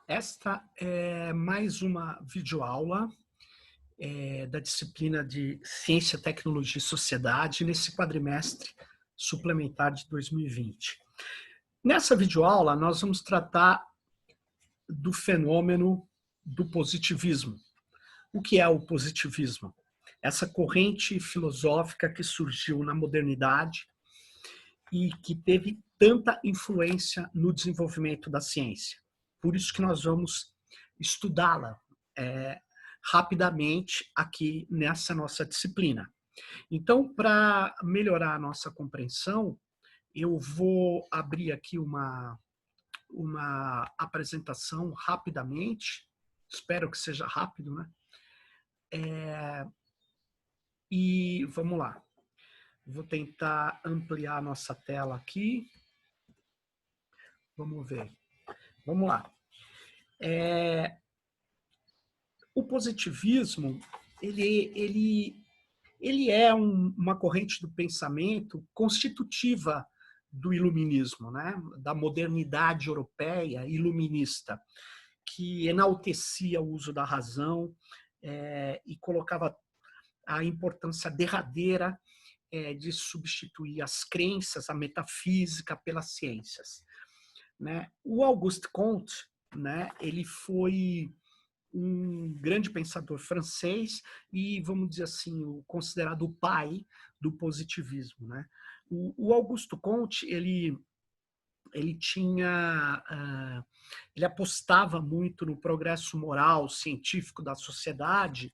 Esta é mais uma videoaula da disciplina de Ciência, Tecnologia e Sociedade nesse quadrimestre suplementar de 2020. Nessa videoaula, nós vamos tratar do fenômeno do positivismo. O que é o positivismo? Essa corrente filosófica que surgiu na modernidade e que teve tanta influência no desenvolvimento da ciência. Por isso que nós vamos estudá-la rapidamente aqui nessa nossa disciplina. Então, para melhorar a nossa compreensão, eu vou abrir aqui uma apresentação rapidamente, espero que seja rápido, né? E vamos lá. Vou tentar ampliar a nossa tela aqui. Vamos ver. Vamos lá. O positivismo, ele é uma corrente do pensamento constitutiva do iluminismo, né? Da modernidade europeia iluminista, que enaltecia o uso da razão e colocava a importância derradeira de substituir as crenças, a metafísica pelas ciências, né? O Auguste Comte, né? Ele foi um grande pensador francês e, vamos dizer assim, considerado o pai do positivismo, né? O Augusto Comte, ele apostava muito no progresso moral, científico da sociedade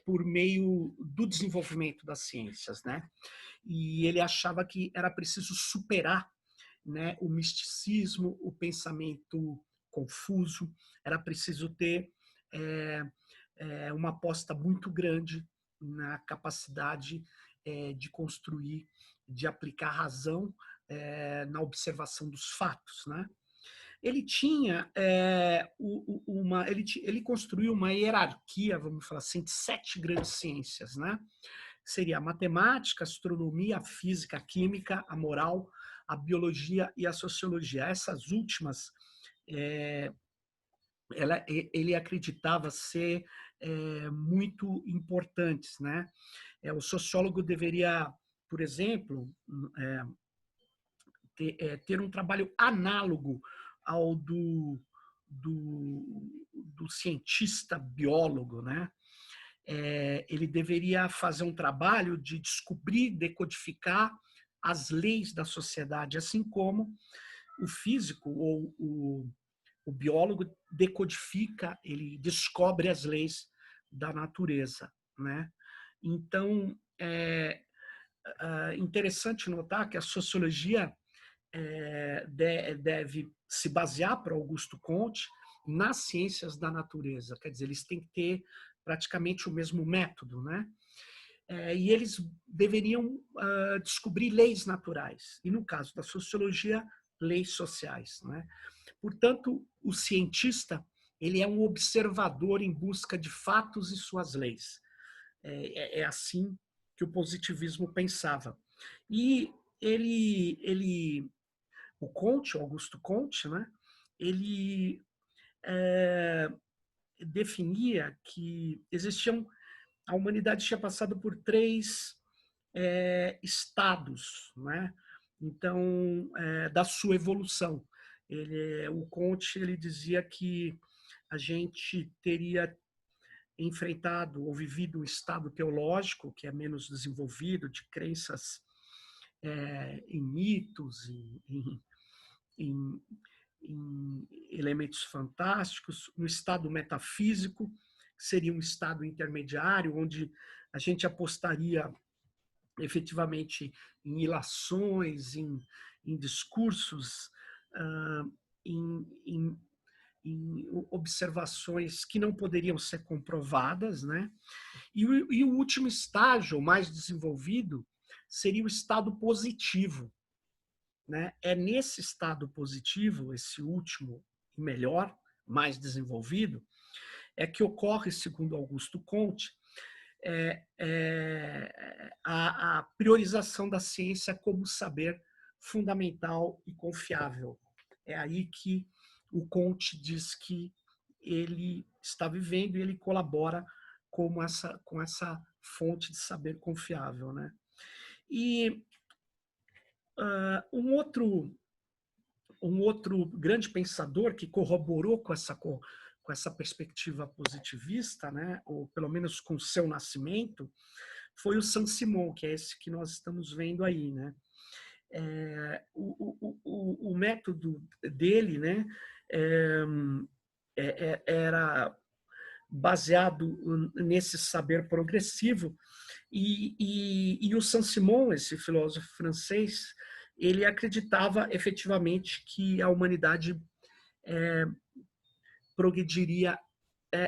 por meio do desenvolvimento das ciências, né? E ele achava que era preciso superar, né, o misticismo, o pensamento confuso, era preciso ter uma aposta muito grande na capacidade de construir, de aplicar razão na observação dos fatos, né? Ele tinha ele construiu uma hierarquia, vamos falar assim, de 7 grandes ciências, né? Seria a matemática, a astronomia, a física, a química, a moral, a biologia e a sociologia. Essas últimas, ele acreditava ser muito importantes, né? O sociólogo deveria, por exemplo, ter um trabalho análogo ao do cientista biólogo, né? Ele deveria fazer um trabalho de descobrir, decodificar as leis da sociedade, assim como o físico ou o biólogo decodifica, ele descobre as leis da natureza, né? Então, é interessante notar que a sociologia deve se basear para Augusto Comte nas ciências da natureza, quer dizer, eles têm que ter praticamente o mesmo método, né? E eles deveriam descobrir leis naturais, e no caso da sociologia, leis sociais, né? Portanto, o cientista, ele é um observador em busca de fatos e suas leis. É assim que o positivismo pensava. E o Comte, Augusto Comte, né? Ele definia que a humanidade tinha passado por 3 estados, né? Então, da sua evolução. O Comte, ele dizia que a gente teria enfrentado ou vivido um estado teológico que é menos desenvolvido, de crenças em mitos, em, em elementos fantásticos, um estado metafísico, que seria um estado intermediário, onde a gente apostaria efetivamente em ilações, em discursos, em, em, em observações que não poderiam ser comprovadas, né? E o último estágio, mais desenvolvido, seria o estado positivo, né? É nesse estado positivo, esse último e melhor, mais desenvolvido, é que ocorre, segundo Augusto Comte, a priorização da ciência como saber fundamental e confiável. É aí que o Comte diz que ele está vivendo e ele colabora com essa fonte de saber confiável, né? E um outro grande pensador que corroborou com essa perspectiva positivista, né, ou pelo menos com seu nascimento, foi o Saint-Simon, que é esse que nós estamos vendo aí, né? O método dele, né, era baseado nesse saber progressivo, e o Saint-Simon, esse filósofo francês, ele acreditava efetivamente que a humanidade progrediria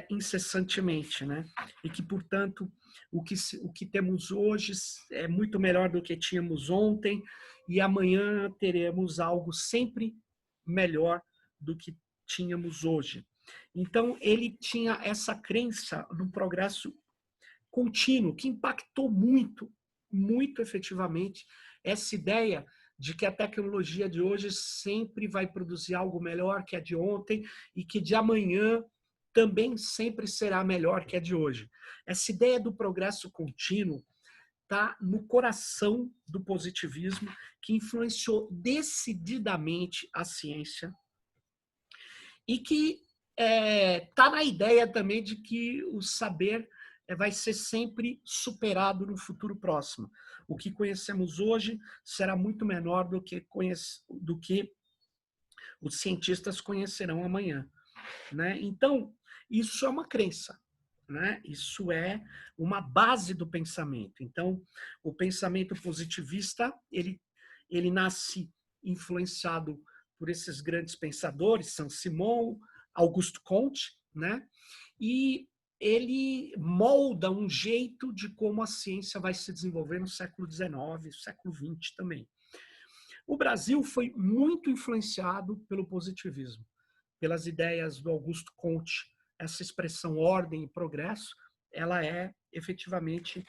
incessantemente, né? E que, portanto, o que temos hoje é muito melhor do que tínhamos ontem, e amanhã teremos algo sempre melhor do que tínhamos hoje. Então, ele tinha essa crença no progresso contínuo, que impactou muito, muito efetivamente, essa ideia de que a tecnologia de hoje sempre vai produzir algo melhor que a de ontem e que de amanhã também sempre será melhor que a de hoje. Essa ideia do progresso contínuo está no coração do positivismo, que influenciou decididamente a ciência e que está na ideia também de que o saber vai ser sempre superado no futuro próximo. O que conhecemos hoje será muito menor do que os cientistas conhecerão amanhã, né? Então, isso é uma crença, né? Isso é uma base do pensamento. Então, o pensamento positivista, ele nasce influenciado por esses grandes pensadores, Saint-Simon, Auguste Comte, né? E ele molda um jeito de como a ciência vai se desenvolver no século XIX, século XX também. O Brasil foi muito influenciado pelo positivismo, pelas ideias do Auguste Comte. Essa expressão ordem e progresso, ela é efetivamente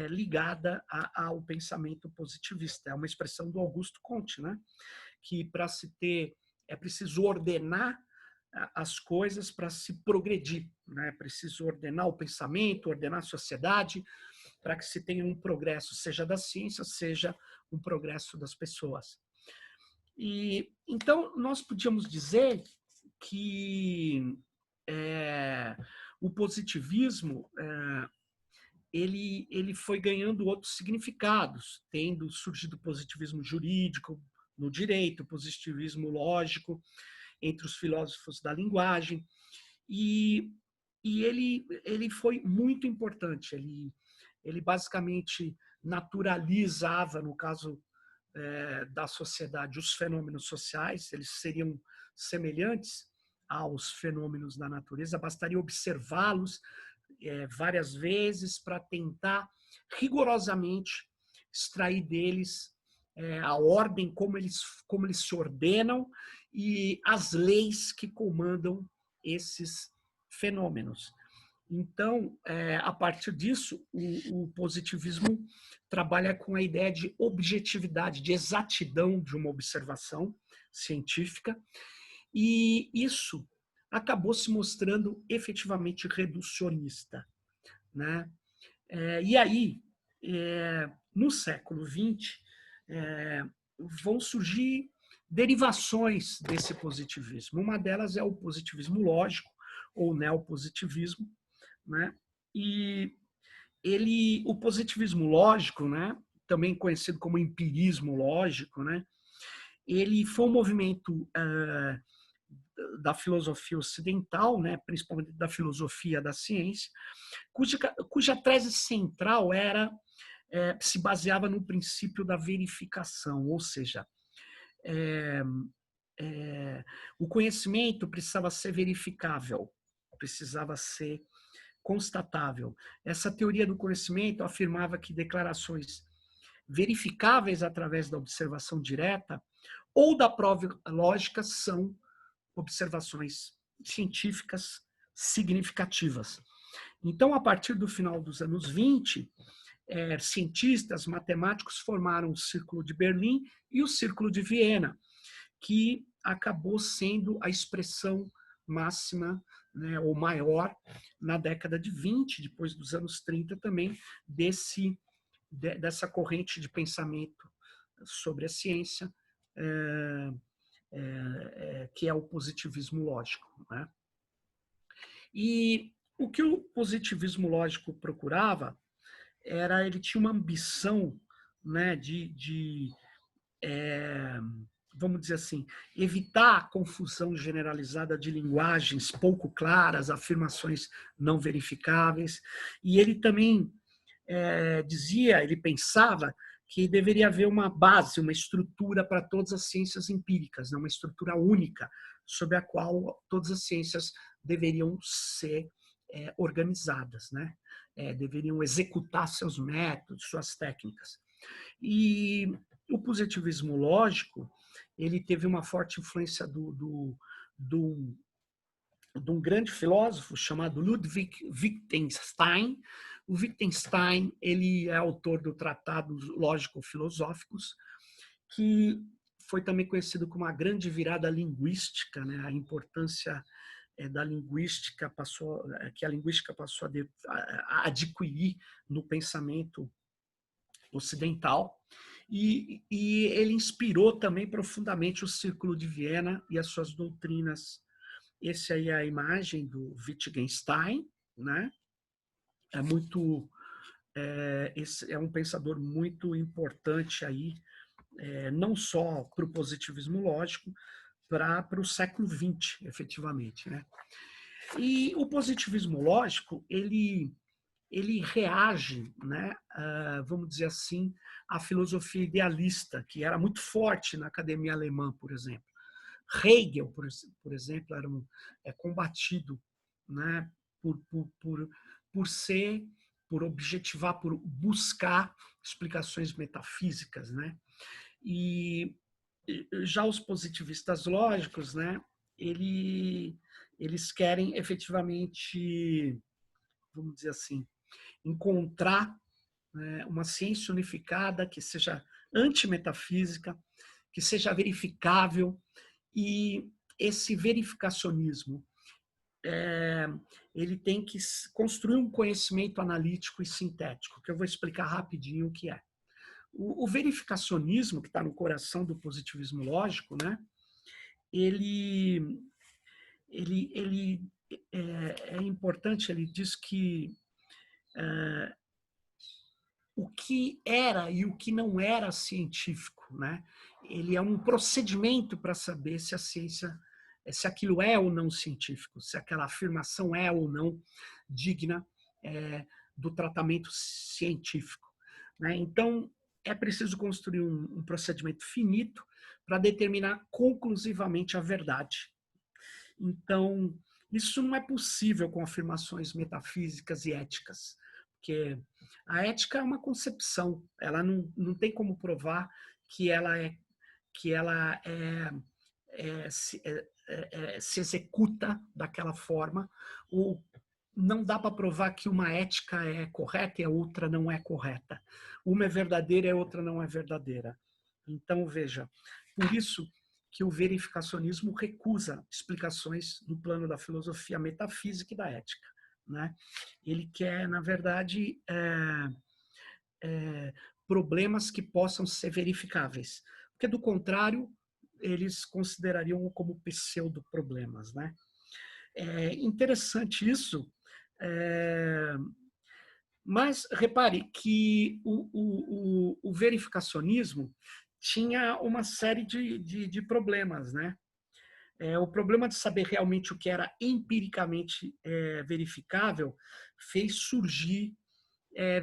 ligada ao pensamento positivista. É uma expressão do Auguste Comte, né? Que para se ter, é preciso ordenar as coisas para se progredir, né? É preciso ordenar o pensamento, ordenar a sociedade, para que se tenha um progresso, seja da ciência, seja um progresso das pessoas. E então nós podíamos dizer que o positivismo ele foi ganhando outros significados, tendo surgido o positivismo jurídico no direito, o positivismo lógico entre os filósofos da linguagem, e ele foi muito importante. Ele basicamente naturalizava, no caso da sociedade, os fenômenos sociais, eles seriam semelhantes aos fenômenos da natureza, bastaria observá-los várias vezes para tentar rigorosamente extrair deles a ordem, como eles se ordenam e as leis que comandam esses fenômenos. Então, a partir disso, o positivismo trabalha com a ideia de objetividade, de exatidão de uma observação científica, e isso acabou se mostrando efetivamente reducionista, né? E aí, no século XX, vão surgir derivações desse positivismo. Uma delas é o positivismo lógico, ou neopositivismo, né? E o positivismo lógico, né, também conhecido como empirismo lógico, né, ele foi um movimento da filosofia ocidental, né, principalmente da filosofia da ciência, cuja tese central se baseava no princípio da verificação, ou seja, o conhecimento precisava ser verificável, precisava ser constatável. Essa teoria do conhecimento afirmava que declarações verificáveis através da observação direta ou da prova lógica são observações científicas significativas. Então, a partir do final dos anos 20, cientistas, matemáticos formaram o Círculo de Berlim e o Círculo de Viena, que acabou sendo a expressão máxima, né, ou maior, na década de 20, depois dos anos 30 também, dessa corrente de pensamento sobre a ciência, que é o positivismo lógico, né? E o que o positivismo lógico procurava ele tinha uma ambição, né, vamos dizer assim, evitar a confusão generalizada de linguagens pouco claras, afirmações não verificáveis. E ele também ele pensava que deveria haver uma base, uma estrutura para todas as ciências empíricas, né? Uma estrutura única sobre a qual todas as ciências deveriam ser organizadas, né? Deveriam executar seus métodos, suas técnicas. E o positivismo lógico, ele teve uma forte influência de um grande filósofo chamado Ludwig Wittgenstein. O Wittgenstein, ele é autor do Tratado Lógico-Filosóficos, que foi também conhecido como a grande virada linguística, né? A importância da linguística que a linguística passou a adquirir no pensamento ocidental. E ele inspirou também profundamente o Círculo de Viena e as suas doutrinas. Esse aí é a imagem do Wittgenstein, né? Esse é um pensador muito importante aí, não só para o positivismo lógico, para o século XX, efetivamente, né? E o positivismo lógico, ele reage, né, vamos dizer assim, à filosofia idealista, que era muito forte na academia alemã, por exemplo. Hegel, por exemplo, é combatido, né, por objetivar, por buscar explicações metafísicas, né? E já os positivistas lógicos, né, eles querem efetivamente, vamos dizer assim, encontrar, né, uma ciência unificada que seja antimetafísica, que seja verificável. E esse verificacionismo, ele tem que construir um conhecimento analítico e sintético, que eu vou explicar rapidinho o que é. O verificacionismo, que está no coração do positivismo lógico, né, ele, ele é importante, ele diz que o que era e o que não era científico, né? Ele é um procedimento para saber se a ciência, se aquilo é ou não científico, se aquela afirmação é ou não digna do tratamento científico, né? Então, é preciso construir um procedimento finito para determinar conclusivamente a verdade. Então, isso não é possível com afirmações metafísicas e éticas, porque a ética é uma concepção, ela não tem como provar que se executa daquela forma, ou não dá para provar que uma ética é correta e a outra não é correta. Uma é verdadeira e a outra não é verdadeira. Então, veja, por isso que o verificacionismo recusa explicações no plano da filosofia metafísica e da ética, né? Ele quer, na verdade, problemas que possam ser verificáveis, porque, do contrário, eles considerariam como pseudo-problemas, né? É interessante isso, mas repare que o verificacionismo tinha uma série de problemas, né? O problema de saber realmente o que era empiricamente verificável fez surgir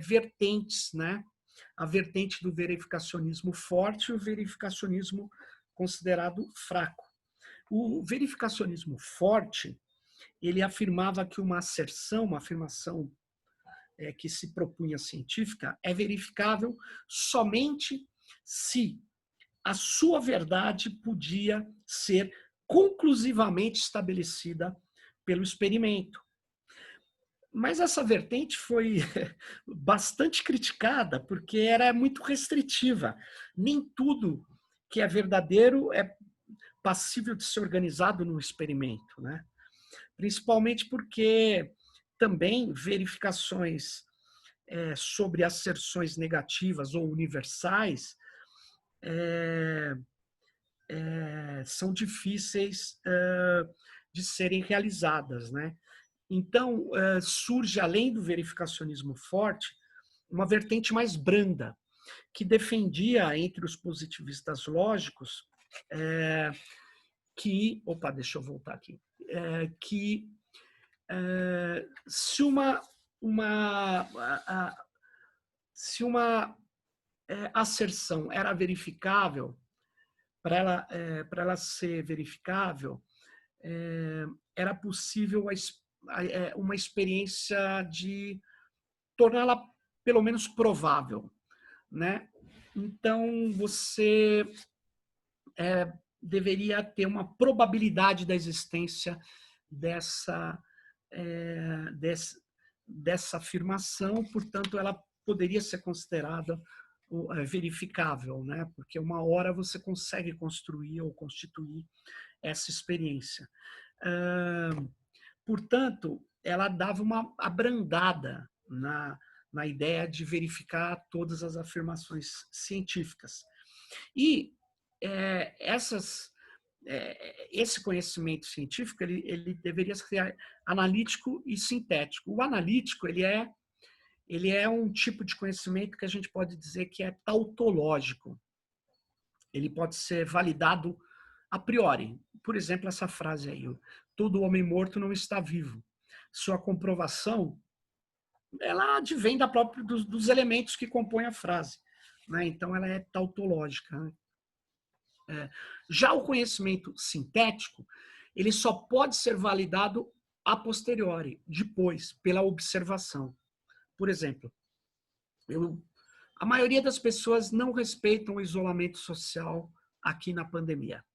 vertentes, né? A vertente do verificacionismo forte e o verificacionismo considerado fraco. O verificacionismo forte, ele afirmava que uma asserção, uma afirmação que se propunha científica é verificável somente se a sua verdade podia ser conclusivamente estabelecida pelo experimento. Mas essa vertente foi bastante criticada, porque era muito restritiva. Nem tudo que é verdadeiro passível de ser organizado no experimento, né? Principalmente porque também verificações sobre asserções negativas ou universais são difíceis de serem realizadas, né? Então, surge, além do verificacionismo forte, uma vertente mais branda, que defendia, entre os positivistas lógicos, que... Opa, deixa eu voltar aqui. Que se se uma asserção era verificável, para ela ser verificável, era possível uma experiência de torná-la pelo menos provável, né? Então, você deveria ter uma probabilidade da existência dessa afirmação, portanto, ela poderia ser considerada verificável, né? Porque uma hora você consegue construir ou constituir essa experiência. Portanto, ela dava uma abrandada na ideia de verificar todas as afirmações científicas. E esse conhecimento científico ele deveria ser analítico e sintético. O analítico ele é um tipo de conhecimento que a gente pode dizer que é tautológico. Ele pode ser validado a priori. Por exemplo, essa frase aí: todo homem morto não está vivo. Sua comprovação ela advém dos elementos que compõem a frase, né? Então, ela é tautológica, né? Já o conhecimento sintético, ele só pode ser validado a posteriori, depois, pela observação. Por exemplo, a maioria das pessoas não respeitam o isolamento social aqui na pandemia.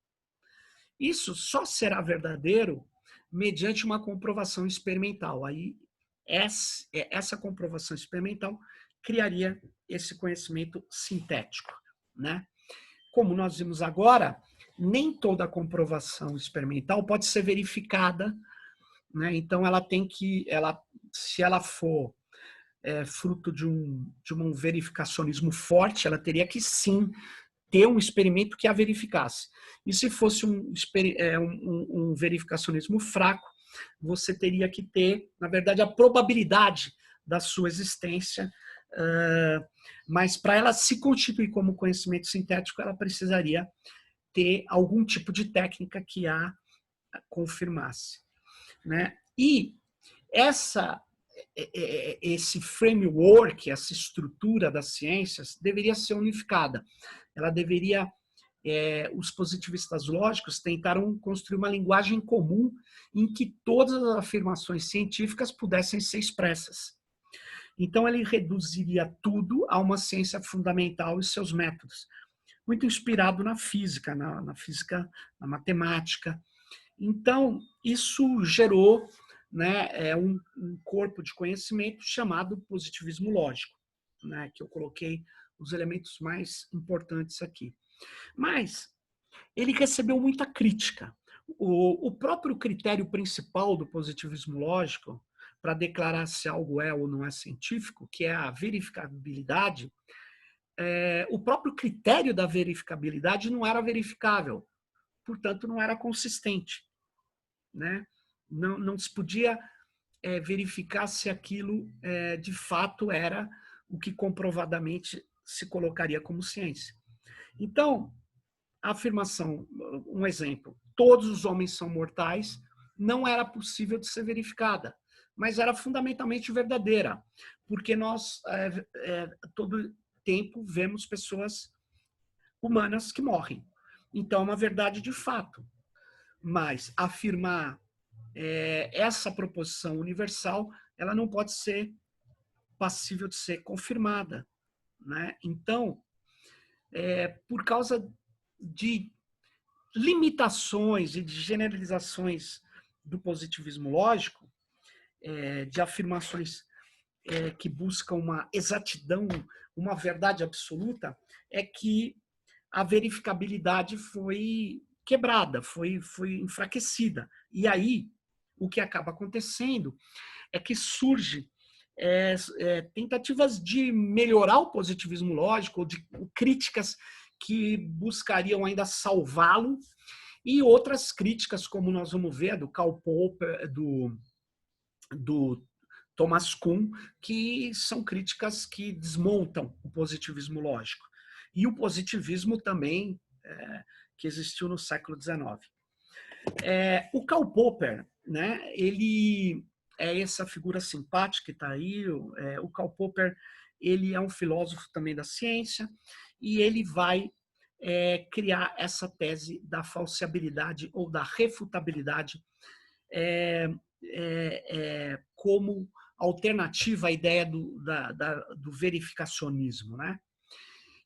Isso só será verdadeiro mediante uma comprovação experimental. Aí, essa comprovação experimental criaria esse conhecimento sintético, né? Como nós vimos agora, nem toda comprovação experimental pode ser verificada, né? Então, se ela for fruto de um verificacionismo forte, ela teria que sim ter um experimento que a verificasse. E se fosse um verificacionismo fraco, você teria que ter, na verdade, a probabilidade da sua existência, mas para ela se constituir como conhecimento sintético, ela precisaria ter algum tipo de técnica que a confirmasse, né? E esse framework, essa estrutura das ciências deveria ser unificada. Ela deveria... os positivistas lógicos tentaram construir uma linguagem comum em que todas as afirmações científicas pudessem ser expressas. Então, ele reduziria tudo a uma ciência fundamental e seus métodos, muito inspirado na física, na física, na matemática. Então, isso gerou, né, um corpo de conhecimento chamado positivismo lógico, né, que eu coloquei os elementos mais importantes aqui. Mas ele recebeu muita crítica. O próprio critério principal do positivismo lógico, para declarar se algo é ou não é científico, que é a verificabilidade, o próprio critério da verificabilidade não era verificável, portanto, não era consistente, né? Não se podia verificar se aquilo de fato era o que comprovadamente se colocaria como ciência. Então, a afirmação, um exemplo, todos os homens são mortais, não era possível de ser verificada, mas era fundamentalmente verdadeira, porque nós todo tempo vemos pessoas humanas que morrem. Então, é uma verdade de fato. Mas afirmar essa proposição universal, ela não pode ser passível de ser confirmada, né? Então, por causa de limitações e de generalizações do positivismo lógico, de afirmações que buscam uma exatidão, uma verdade absoluta, é que a verificabilidade foi quebrada, foi enfraquecida. E aí, o que acaba acontecendo é que surge tentativas de melhorar o positivismo lógico, ou de críticas que buscariam ainda salvá-lo, e outras críticas, como nós vamos ver, do Karl Popper, do Thomas Kuhn, que são críticas que desmontam o positivismo lógico. E o positivismo também, que existiu no século XIX. O Karl Popper, né, ele é essa figura simpática que está aí. O Karl Popper, ele é um filósofo também da ciência, e ele vai criar essa tese da falseabilidade ou da refutabilidade como alternativa à ideia do verificacionismo, né?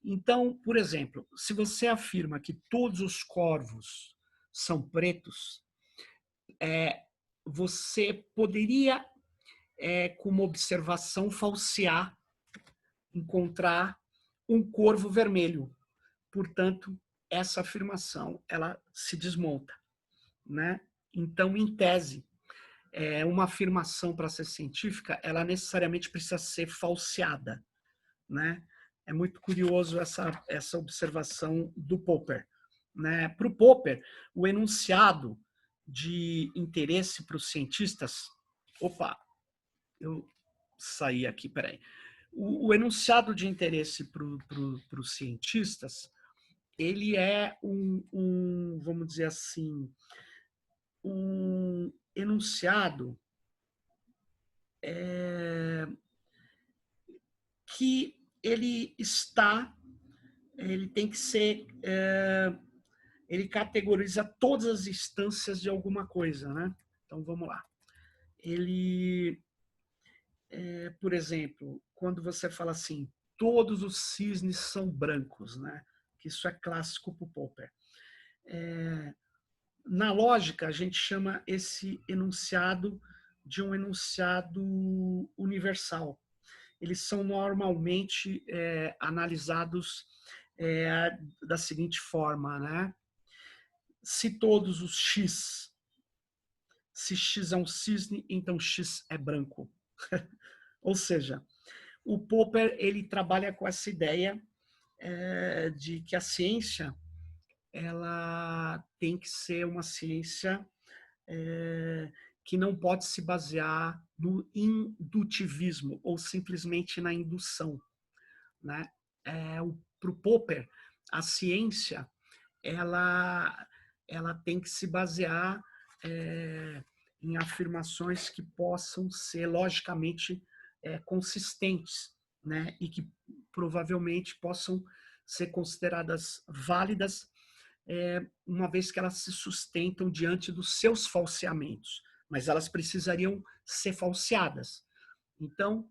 Então, por exemplo, se você afirma que todos os corvos são pretos, você poderia, com uma observação, falsear, encontrar um corvo vermelho. Portanto, essa afirmação ela se desmonta, né? Então, em tese, uma afirmação, para ser científica, ela necessariamente precisa ser falseada, né? É muito curioso essa observação do Popper, né? Para o Popper, o enunciado de interesse para os cientistas... Opa, eu saí aqui, peraí. O enunciado de interesse para os cientistas, ele é vamos dizer assim, um enunciado que ele tem que ser, ele categoriza todas as instâncias de alguma coisa, né? Então vamos lá. Ele, por exemplo, quando você fala assim, todos os cisnes são brancos, né? Que isso é clássico para o Popper. Na lógica, a gente chama esse enunciado de um enunciado universal. Eles são normalmente analisados da seguinte forma, né? Se todos os X, se X é um cisne, então X é branco. Ou seja, o Popper ele trabalha com essa ideia de que a ciência ela tem que ser uma ciência que não pode se basear no indutivismo ou simplesmente na indução, né? Para o Popper, a ciência ela tem que se basear em afirmações que possam ser logicamente consistentes, né? E que provavelmente possam ser consideradas válidas, uma vez que elas se sustentam diante dos seus falseamentos, mas elas precisariam ser falseadas. Então,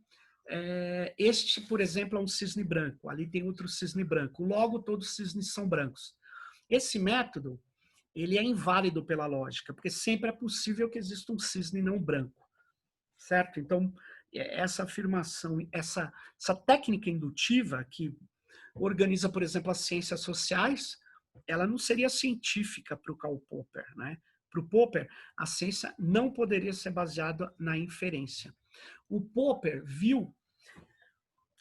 este, por exemplo, é um cisne branco, ali tem outro cisne branco, logo todos os cisnes são brancos. Esse método ele é inválido pela lógica, porque sempre é possível que exista um cisne não branco, certo? Então, essa afirmação, essa técnica indutiva que organiza, por exemplo, as ciências sociais, ela não seria científica para o Karl Popper, né? Para o Popper, a ciência não poderia ser baseada na inferência. O Popper viu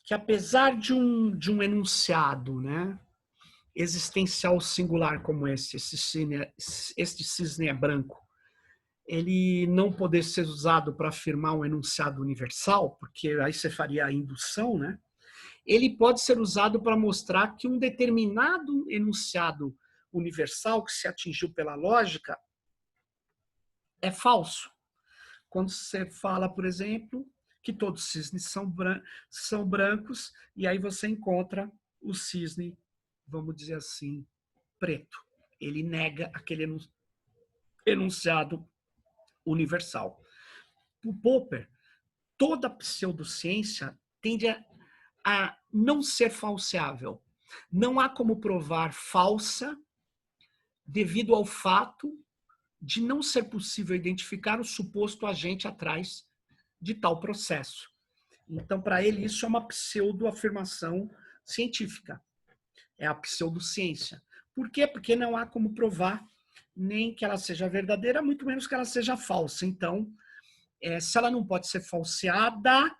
que, apesar de um enunciado, né, existencial singular como este cisne é branco, ele não poder ser usado para afirmar um enunciado universal, porque aí você faria a indução, né? Ele pode ser usado para mostrar que um determinado enunciado universal que se atingiu pela lógica é falso. Quando você fala, por exemplo, que todos os cisnes são brancos, e aí você encontra o cisne, vamos dizer assim, preto. Ele nega aquele enunciado universal. Para o Popper, toda pseudociência tende a não ser falseável. Não há como provar falsa devido ao fato de não ser possível identificar o suposto agente atrás de tal processo. Então, para ele, isso é uma pseudo-afirmação científica. É a pseudociência. Por quê? Porque não há como provar nem que ela seja verdadeira, muito menos que ela seja falsa. Então, se ela não pode ser falseada,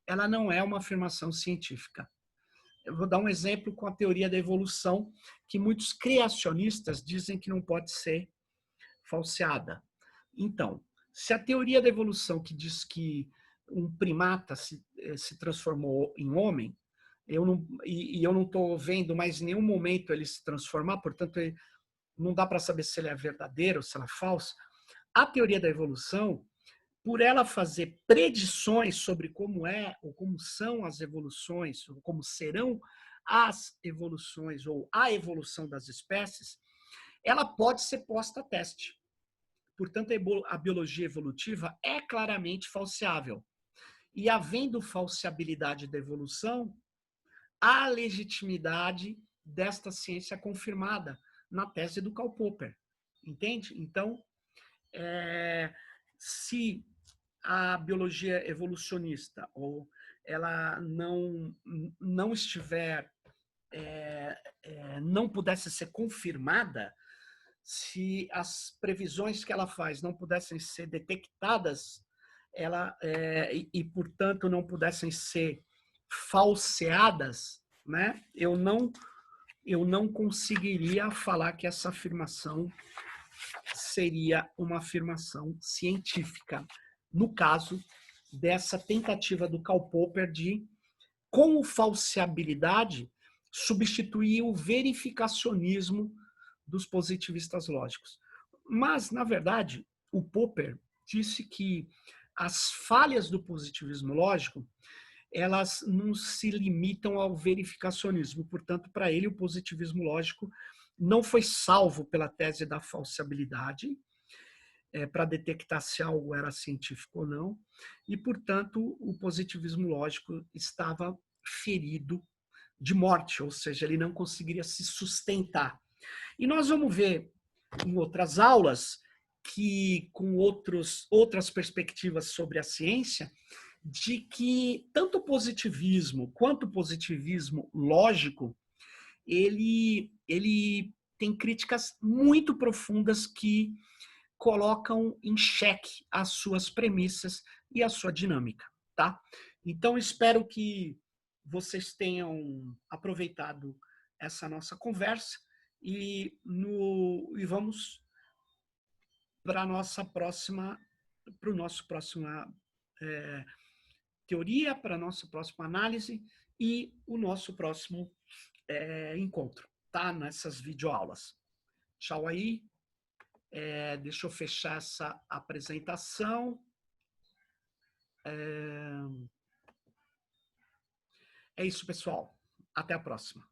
ela não é uma afirmação científica. Eu vou dar um exemplo com a teoria da evolução, que muitos criacionistas dizem que não pode ser falseada. Então, se a teoria da evolução que diz que um primata se transformou em homem, eu não estou vendo mais em nenhum momento ele se transformar, portanto, não dá para saber se ele é verdadeiro ou se ela é falsa. A teoria da evolução, por ela fazer predições sobre como é ou como são as evoluções, ou como serão as evoluções ou a evolução das espécies, ela pode ser posta a teste. Portanto, a biologia evolutiva é claramente falseável. E havendo falseabilidade da evolução, há legitimidade desta ciência confirmada na tese do Karl Popper. Entende? Então, se a biologia evolucionista ou ela não estiver, não pudesse ser confirmada, se as previsões que ela faz não pudessem ser detectadas, portanto, não pudessem ser falseadas, né? Eu não conseguiria falar que essa afirmação seria uma afirmação científica, no caso dessa tentativa do Karl Popper de, com falseabilidade, substituir o verificacionismo dos positivistas lógicos. Mas, na verdade, o Popper disse que as falhas do positivismo lógico, elas não se limitam ao verificacionismo. Portanto, para ele, o positivismo lógico não foi salvo pela tese da falseabilidade, para detectar se algo era científico ou não, e, portanto, o positivismo lógico estava ferido de morte, ou seja, ele não conseguiria se sustentar. E nós vamos ver em outras aulas que, com outras perspectivas sobre a ciência, de que tanto o positivismo quanto o positivismo lógico, ele tem críticas muito profundas que colocam em xeque as suas premissas e a sua dinâmica, tá? Então, espero que vocês tenham aproveitado essa nossa conversa e vamos para a nossa próxima, para o nosso próxima teoria, para a nossa próxima análise e o nosso próximo encontro, tá? Nessas videoaulas. Tchau aí. Deixa eu fechar essa apresentação. É isso, pessoal. Até a próxima.